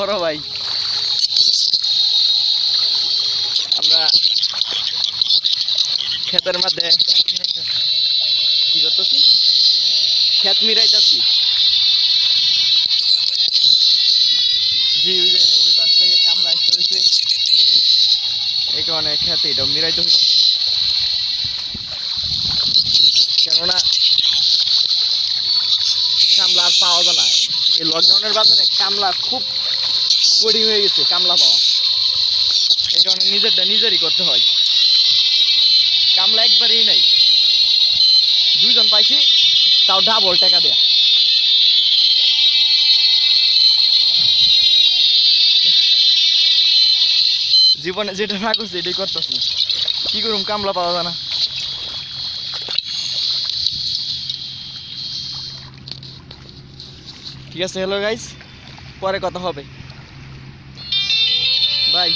বড় ভাই আমরা ক্ষেতের মধ্যে কি করতেছি ক্ষেত মিরাইতেছি জি ওই যে ওই পাশ থেকে কামলা আসতে হয়েছে এই কারণে ক্ষেতে এটা মিরাইতে হয়েছে কেননা কামলা আর পাওয়া যায় না এই লকডাউনের বাজারে কামলা খুব কঠিন হয়ে গেছে কামলা পাওয়া এই কারণে নিজেরই করতে হয় কামলা একবারেই নাই দুইজন পাইছি তাও ডাবল টাকা দেয়া জীবনে যেটা না করছি এটাই করতেছি কি করুম কামলা পাওয়া যায় না ঠিক আছে হ্যালো গাইস পরে কথা হবে বাই